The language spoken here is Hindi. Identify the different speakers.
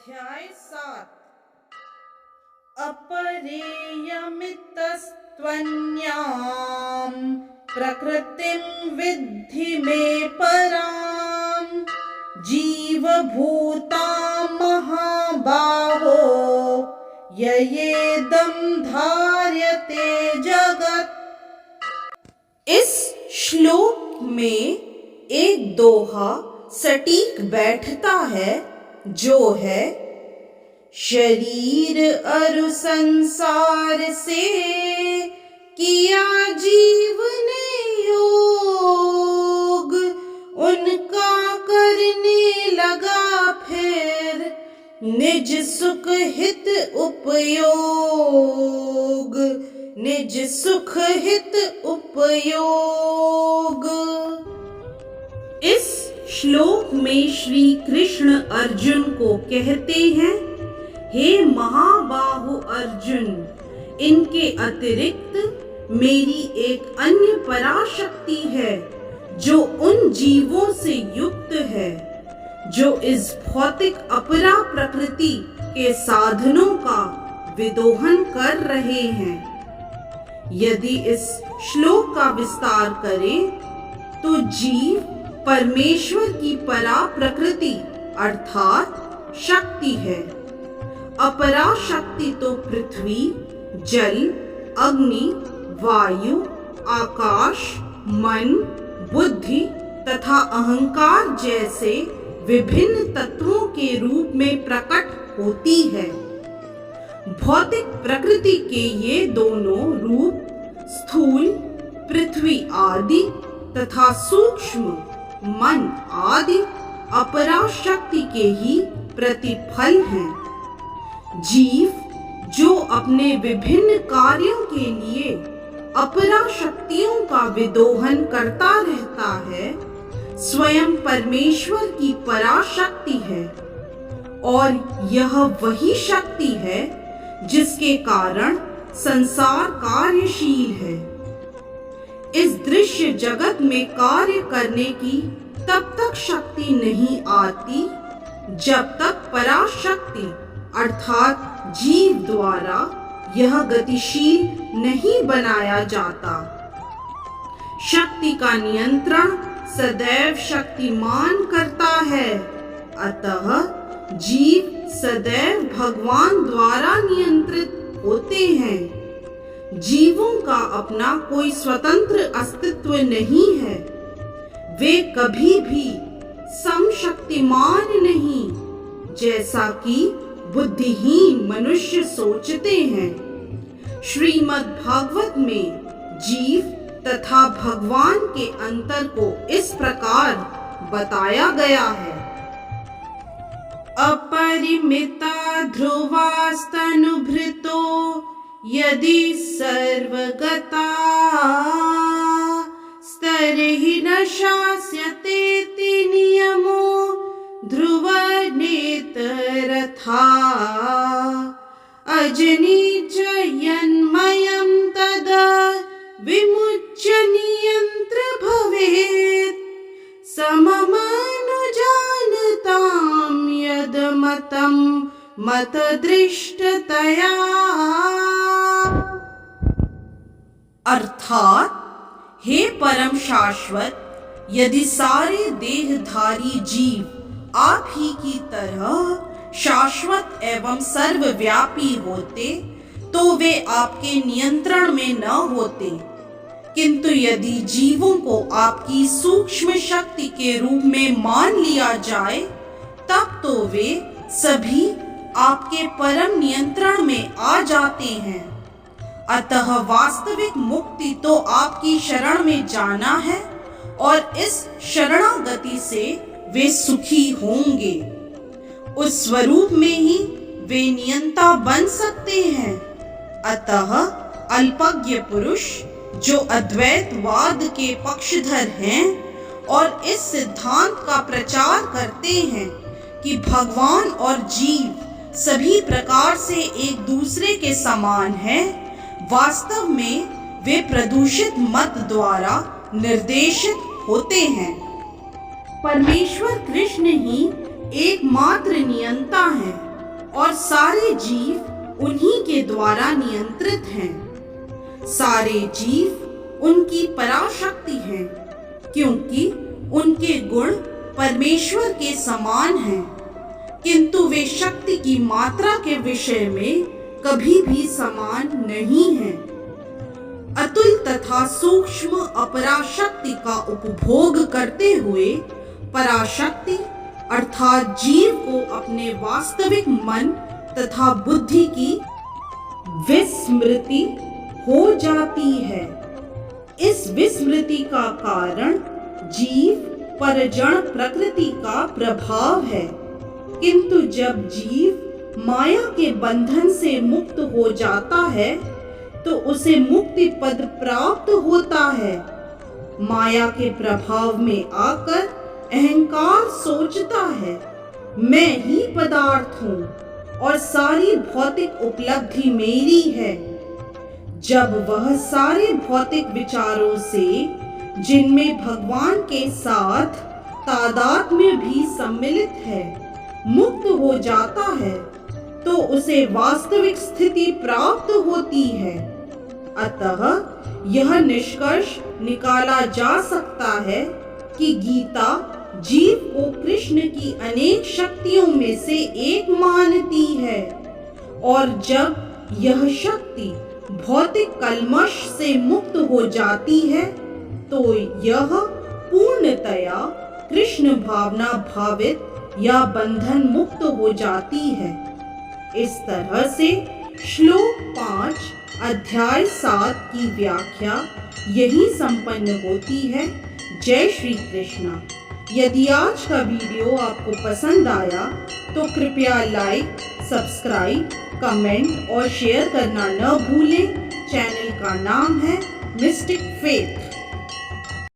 Speaker 1: अध्याय 7 अपरेयमितस्त्वन्यां प्रकृतिं विद्धि मे परां जीवभूतां महाबाहो ययेदं धार्यते जगत्। इस श्लोक में एक दोहा सटीक बैठता है जो है, शरीर अरु संसार से किया जीव ने योग, उनका करने लगा फिर निज सुख हित उपयोग, निज सुख हित उपयोग। इस श्लोक में श्री कृष्ण अर्जुन को कहते हैं, हे महाबाहु अर्जुन, इनके अतिरिक्त मेरी एक अन्य पराशक्ति है जो उन जीवों से युक्त है जो इस भौतिक अपरा प्रकृति के साधनों का विदोहन कर रहे हैं। यदि इस श्लोक का विस्तार करें तो जीव परमेश्वर की परा प्रकृति अर्थात शक्ति है। अपरा शक्ति तो पृथ्वी, जल, अग्नि, वायु, आकाश, मन, बुद्धि तथा अहंकार जैसे विभिन्न तत्वों के रूप में प्रकट होती है। भौतिक प्रकृति के ये दोनों रूप स्थूल पृथ्वी आदि तथा सूक्ष्म मन आदि अपरा शक्ति के ही प्रतिफल हैं। जीव जो अपने विभिन्न कार्यों के लिए अपरा शक्तियों का विदोहन करता रहता है, स्वयं परमेश्वर की पराशक्ति है और यह वही शक्ति है जिसके कारण संसार कार्यशील है। इस दृश्य जगत में कार्य करने की तब तक शक्ति नहीं आती जब तक पराशक्ति अर्थात जीव द्वारा यह गतिशील नहीं बनाया जाता। शक्ति का नियंत्रण सदैव शक्तिमान करता है, अतः जीव सदैव भगवान द्वारा नियंत्रित होते हैं। जीवों का अपना कोई स्वतंत्र अस्तित्व नहीं है, वे कभी भी समशक्तिमान नहीं जैसा कि बुद्धिहीन मनुष्य सोचते हैं। श्रीमद् भागवत में जीव तथा भगवान के अंतर को इस प्रकार बताया गया है, अपरिमिता ध्रुवास्तनुभृतो यदि सर्वगता स्तरहि न शास्यते नियमो ध्रुव नेतरथा अजनी च यन्मयं तदा विमुच्य नियंत्र भवेत् सममनुजानतां यदमतं मतदृष्टतया। अर्थात, हे परम शाश्वत, यदि सारे देहधारी जीव आप ही की तरह शाश्वत एवं सर्वव्यापी होते तो वे आपके नियंत्रण में न होते, किंतु यदि जीवों को आपकी सूक्ष्म शक्ति के रूप में मान लिया जाए तब तो वे सभी आपके परम नियंत्रण में आ जाते हैं। अतः वास्तविक मुक्ति तो आपकी शरण में जाना है और इस शरणागति से वे सुखी होंगे। उस स्वरूप में ही वे नियंता बन सकते हैं। अतः अल्पज्ञ पुरुष जो अद्वैतवाद के पक्षधर हैं और इस सिद्धांत का प्रचार करते हैं कि भगवान और जीव सभी प्रकार से एक दूसरे के समान हैं, वास्तव में वे प्रदूषित मत द्वारा निर्देशित होते हैं। परमेश्वर कृष्ण ही एकमात्र नियंता हैं और सारे जीव उन्हीं के द्वारा नियंत्रित हैं। सारे जीव उनकी पराशक्ति हैं, क्योंकि उनके गुण परमेश्वर के समान हैं, किंतु वे शक्ति की मात्रा के विषय में कभी भी समान नहीं हैं। अतुल तथा सूक्ष्म अपराशक्ति का उपभोग करते हुए पराशक्ति अर्थात जीव को अपने वास्तविक मन तथा बुद्धि की विस्मृति हो जाती है। इस विस्मृति का कारण जीव परजड़ प्रकृति का प्रभाव है, किंतु जब जीव माया के बंधन से मुक्त हो जाता है तो उसे मुक्ति पद प्राप्त होता है। माया के प्रभाव में आकर अहंकार सोचता है मैं ही पदार्थ हूँ और सारी भौतिक उपलब्धि मेरी है। जब वह सारे भौतिक विचारों से, जिनमें भगवान के साथ तादात्म्य भी सम्मिलित है, मुक्त हो जाता है तो उसे वास्तविक स्थिति प्राप्त होती है। अतः यह निष्कर्ष निकाला जा सकता है कि गीता जीव को कृष्ण की अनेक शक्तियों में से एक मानती है, और जब यह शक्ति भौतिक कल्मश से मुक्त हो जाती है तो यह पूर्णतया कृष्ण भावना भावित या बंधन मुक्त हो जाती है। इस तरह से श्लोक 5 अध्याय 7 की व्याख्या यही संपन्न होती है। जय श्री कृष्ण। यदि आज का वीडियो आपको पसंद आया तो कृपया लाइक, सब्सक्राइब, कमेंट और शेयर करना न भूलें। चैनल का नाम है मिस्टिक फेथ।